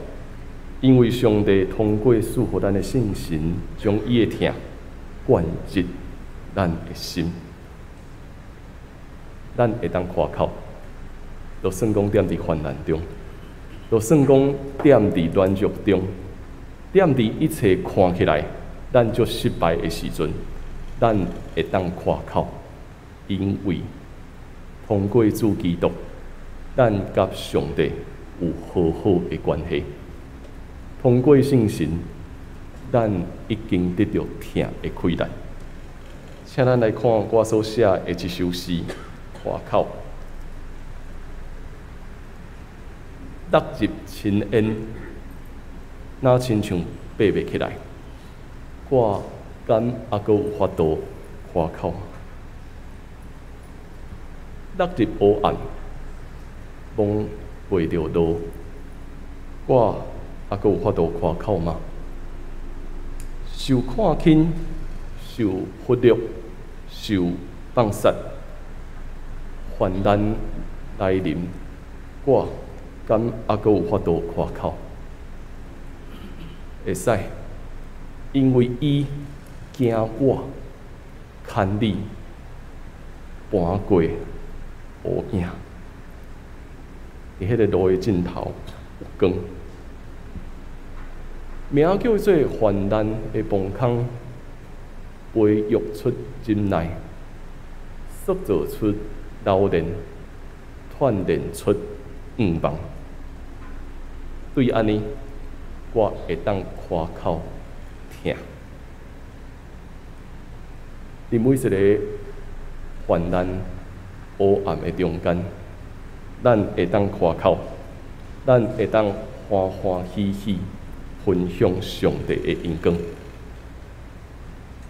因为上帝通过赐予咱的圣神，将伊的疼灌入咱的心，咱会当夸口。就算讲踮伫患难中。就算讲踮伫软弱中，踮伫一切看起来咱就失败的时阵，咱会当夸口，因为通过主基督，咱甲上帝有好好的关系。通过圣神，咱已经得到疼的亏难。请咱来看我所写的一首诗，夸口。踏入深渊，哪亲像爬袂起来？我敢还阁有法度夸口？踏入黑暗，望袂着路，我还阁有法度夸口吗？受看轻，受忽略，受放杀，患难来临，我敢还阁有法度夸口？会使，因为伊惊我，牵你搬过黑影，伫迄个路的尽头有光。名叫做患难的崩空，培育出忍耐，塑造出老练，锻炼出愿望。对安尼，我会当夸口疼。伫每一个患难黑暗的中间，咱会当夸口，咱会当欢欢喜喜分享上帝的恩光。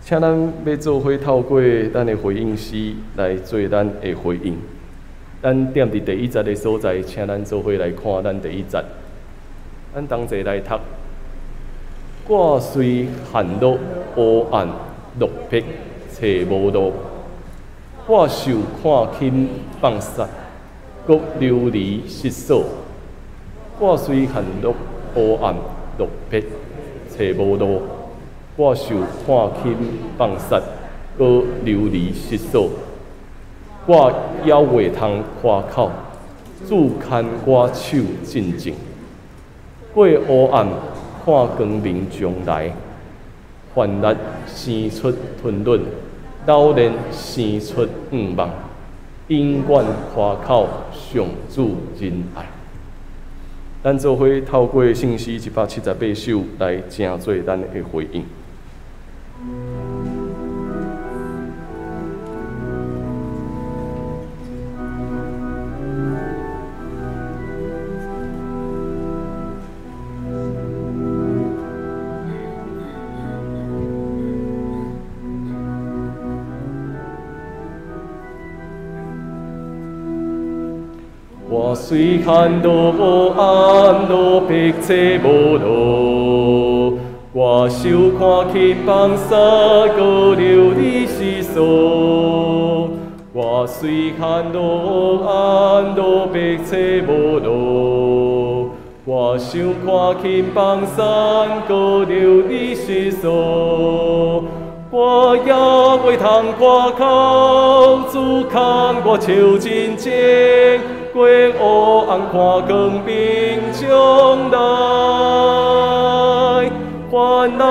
请咱要做伙透过咱的回应诗来做咱的回应。咱踮伫第一节的所在，请咱做伙来看咱第一节。咱同齐来读。我虽陷入黑暗落魄，找无路；我受看轻放杀，各流离失所。我虽陷入黑暗落魄，找无路；我受看轻放杀，各流离失所。我也袂通夸口，主牵我手进前。过黑暗，看光明将来。患难生出吞忍，老练生出愿望。永远夸口上主仁爱。咱做伙透过圣诗178首来成做咱的回应。我虽看到黑暗落魄找无路，我受看轻放杀，各流离失所。我虽看到黑暗落魄找无路，我受看轻放杀，各流离失所。我也袂通夸口，主牵我手真前。过黑暗看光明将来，患难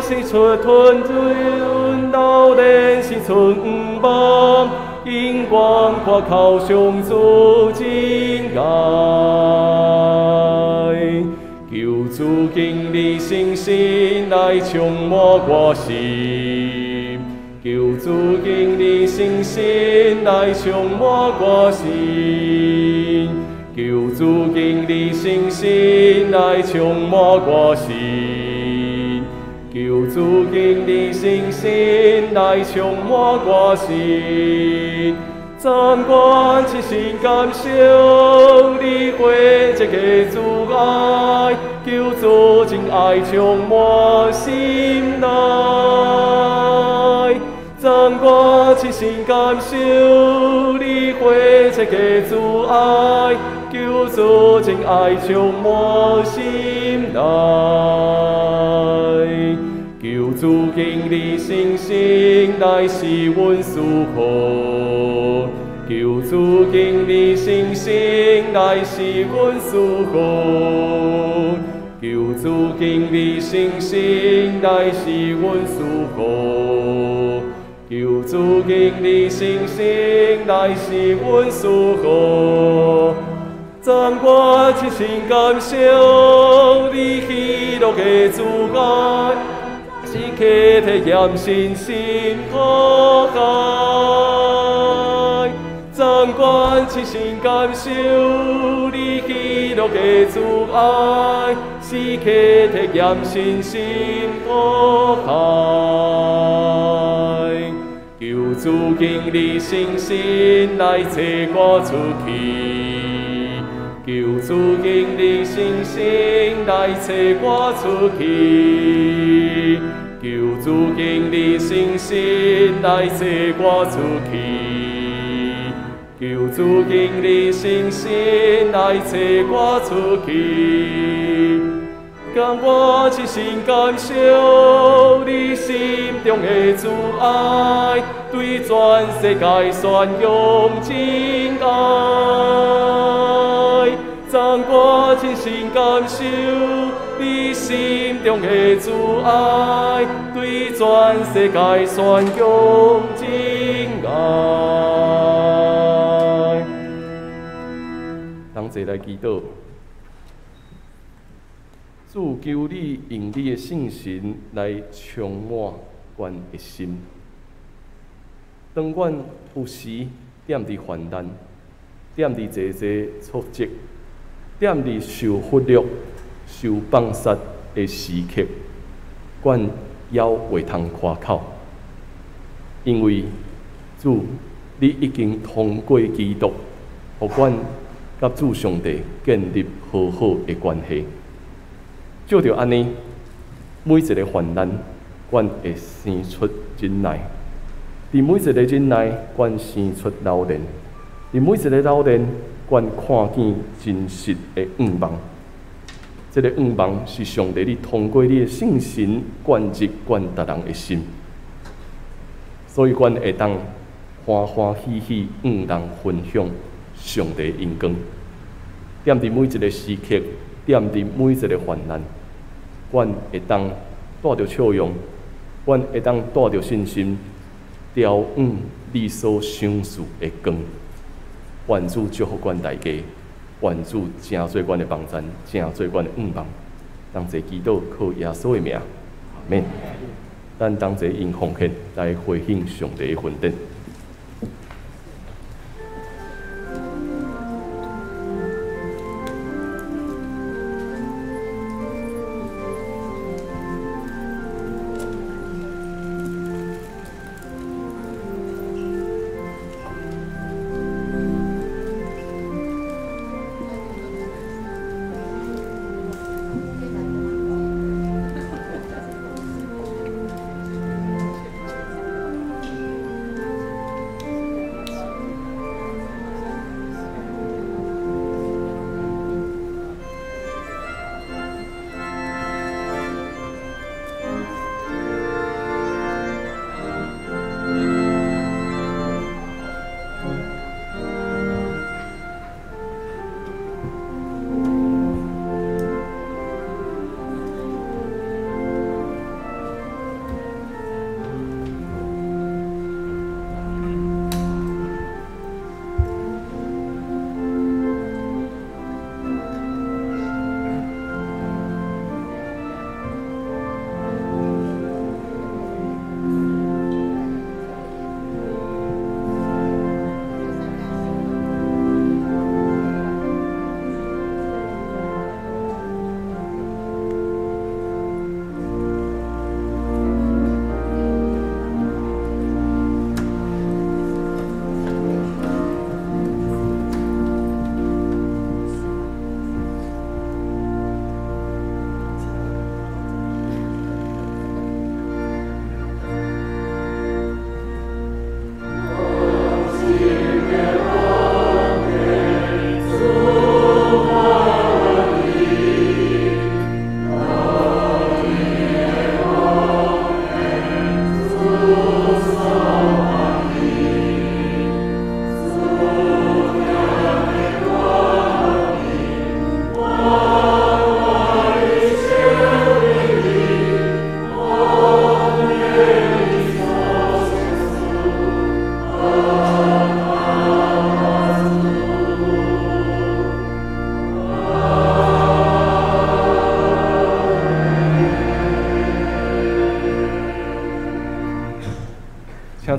生出吞忍，老练生出愿望，永远夸口上主真爱。求主经历信心来充满我心，求主经历信心来充满我心，求主圣心来充满我心，求主经历圣心来充满我心。掌管一心感受，你会这个阻碍，求主真爱充满心内。掌管一心感受，你会这个阻碍，求主真爱充满心内。求主经历圣心来使阮舒服，求主经历圣心来使阮舒服，求主经历圣心来使阮舒服，求主经历圣心来使阮舒服。掌管一心感受，你喜乐的阻碍。时刻体验信心可爱，掌管一心感受，你喜乐的阻碍。时刻体验信心可爱，求主经历信心来找我出去，求主经历信心来找我出去。求主经历圣心来找我出去，求主经历圣心来找我出去。让我一心感受你心中的阻碍，对全世界宣扬真爱。让我一心感受你心中的阻碍，对全世界宣扬真爱。同齐来祈祷，主求你用你的圣神来充满阮的心。当阮有时踮伫患难，踮伫济济挫折，踮伫受忽略、受放杀的时刻，阮也袂通夸口，因为主，你已经通过基督，互阮甲主上帝建立好好的关系。就着安尼，每一个患难，阮会生出忍耐；伫每一个忍耐，阮生出老练；伫每一个老练，阮看见真实的愿望。这个愿望是上帝你通过你的圣神灌入阮逐人的心，所以阮会当欢欢喜喜与人分享上帝的恩光。踮伫每一个时刻，踮伫每一个患难，阮会当带着笑容，阮会当带着信心，调用你所赏赐的光。愿主祝福阮大家。愿主成做阮的帮助，成做阮的愿望。同齐祈祷，靠耶稣的名，阿免。咱同齐用奉献来回应上帝的恩典。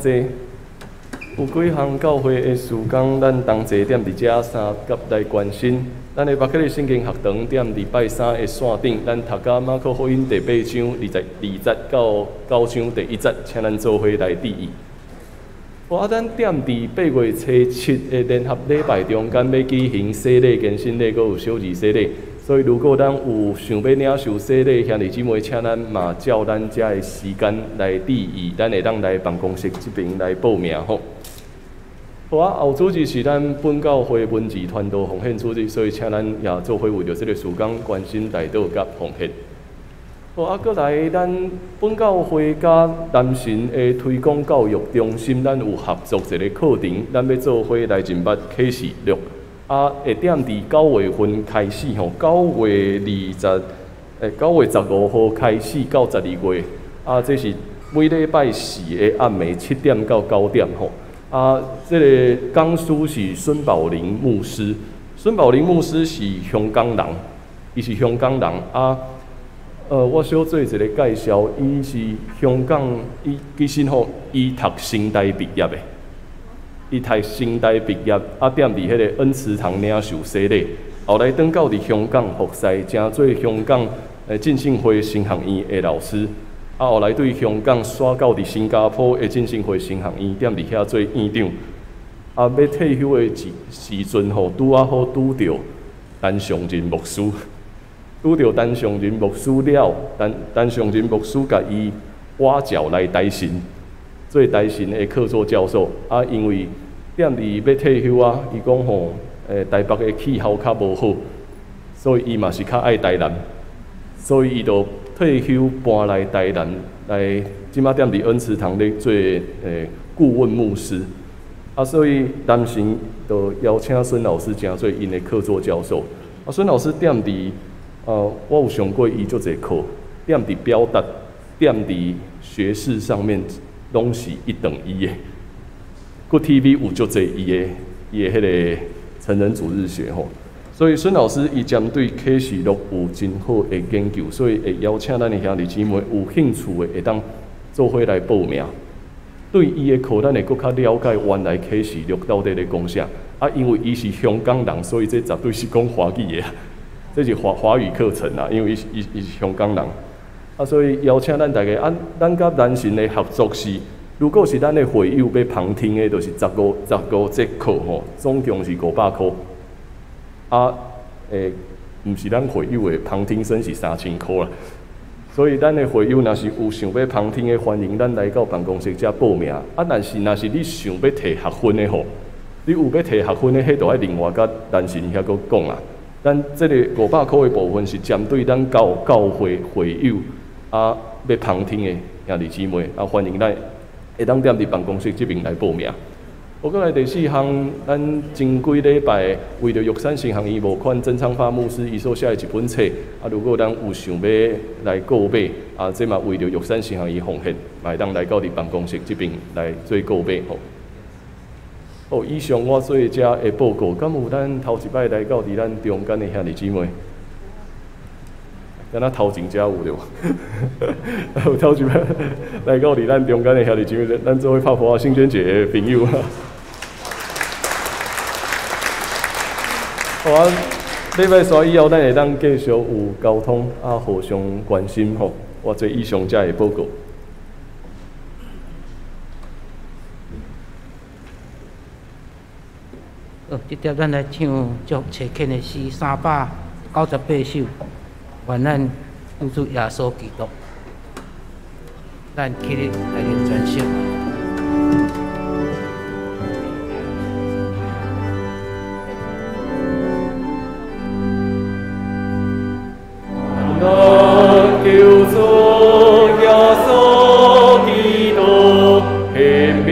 侪。有几项教会的事工，咱同齐踮伫遮三甲来关心。咱的马克利圣经学堂踮伫拜三的线顶，咱读到马可福音第8章20到9章第1节，请咱做伙来致意。咱踮伫8月初7的联合礼拜中间要举行洗礼、健身礼，阁有小儿洗礼。所以，如果咱有想要领受洗礼，兄弟姊妹，请咱嘛照咱遮的时间来致意，咱会当来办公室这边来报名吼。后主日是咱本教会文字传道奉献主日，所以请咱也做伙为着这个事工关心代祷甲奉献。搁来咱本教会甲南神的推广教育中心，咱有合作一个课程，咱要做伙来进捌启示录。会踮伫9月份开始吼，9月15号开始到12月，这是每礼拜4的暗暝7点到9点吼。这个讲师是孙宝林牧师，孙宝林牧师是香港人，伊是香港人我小做一个介绍，伊是香港，伊其实吼，伊读成大毕业的，伊读成大毕业，踮伫迄个恩慈堂领受洗礼，后来转到伫香港服侍，成做香港浸信会神学院的老师。后来对香港刷到伫新加坡的浸信会神学院，踮伫遐做院长。要退休的时阵吼，拄好拄着陈尚仁牧师，拄着陈尚仁牧师了，陈尚仁牧师甲伊挖角来台神，做台神的客座教授。因为踮伫要退休伊讲吼，台北的气候较无好，所以伊嘛是较爱台南，所以伊就退休搬来台南来，即马踮伫恩慈堂咧做顾问牧师，所以南神就邀请孙老师诚做因的客座教授。孙老师踮伫我有上过伊足侪课，踮伫表达，踮伫学识上面拢是1等1的。Good TV 有足侪伊的迄个成人主日学吼。所以孙老师伊针对启示录有真好的研究，所以会邀请咱的兄弟姊妹有兴趣的会当做伙来报名。对伊的课，咱会更较了解原来启示录到底咧讲啥。因为伊是香港人，所以这绝对是讲华语的，这是华语课程啊。因为伊是香港人，所以邀请咱大家咱甲南神的合作是，如果是咱的会友要旁听的，就是15节课吼，总共是500块。毋是咱会友的旁听生是3000块啦，所以咱的会友若是有想要旁听的，欢迎咱来到办公室遮报名。若是你想要摕学分的吼，你有要摕学分的，迄就爱另外甲南神遐个讲啦。咱这个500块的部分是针对咱教会会友要旁听的兄弟姊妹，欢迎咱会当踮伫办公室这边来报名。过来第4项，咱前几礼拜为着玉山神学院募款，曾昌发牧师伊所写的一本册，如果咱有想要来购买，这嘛为着玉山神学院奉献，嘛会当来到伫办公室这边来做购买吼。以上我做遮的报告，敢有咱头一摆来到伫咱中间的兄弟姊妹？敢若头前遮有着无？有头一摆来到伫咱中间的兄弟姊妹，咱做伙拍破新娟姐的朋友。礼拜三以后，咱会当继续有交通互相关心吼。我做以上遮的报告。即条咱来唱足切恳的诗398首，愿咱救主耶稣基督，咱起立来领全首。救主耶稣基督，显明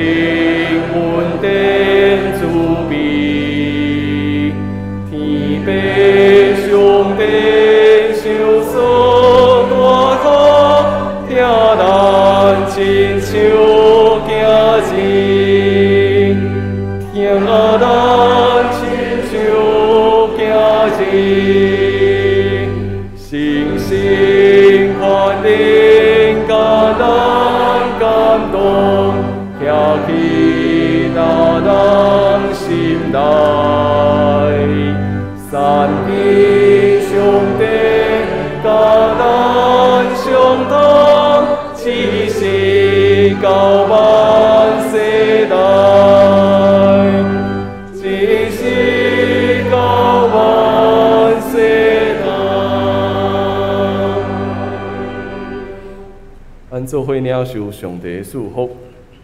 恩典慈悲，天父上帝受所大苦，听咱亲像家人，听咱亲像家人。星星。三位上帝，甲咱相同，此世到万世代，此世到万世代。咱做伙领受上帝的祝福，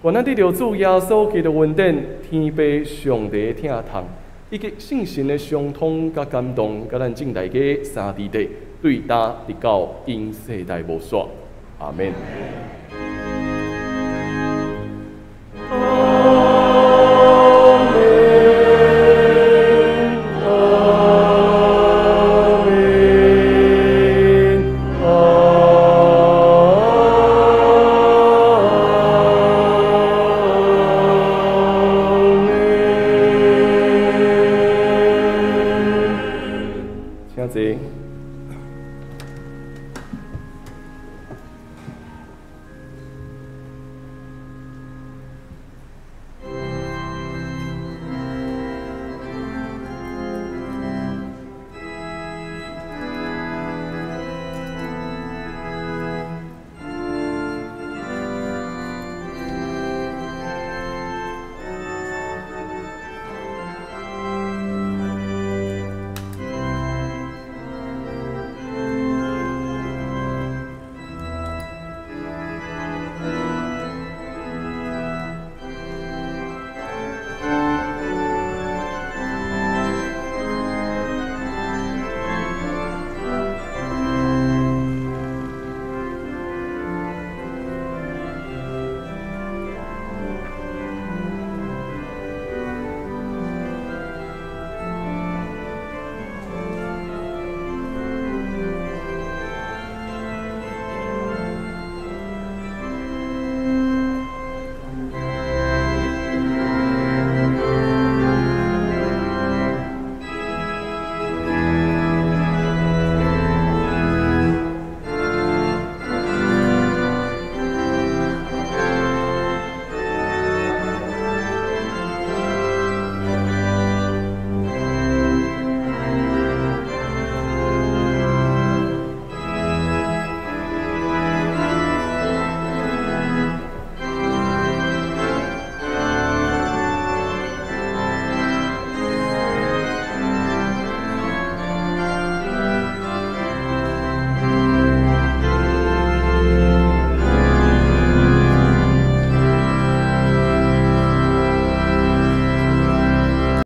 愿咱得着主耶稣基督恩典，天父上帝疼痛。以及圣神的相通甲感动，甲咱正大家三弟弟对答直到因世代无煞。阿门。请坐。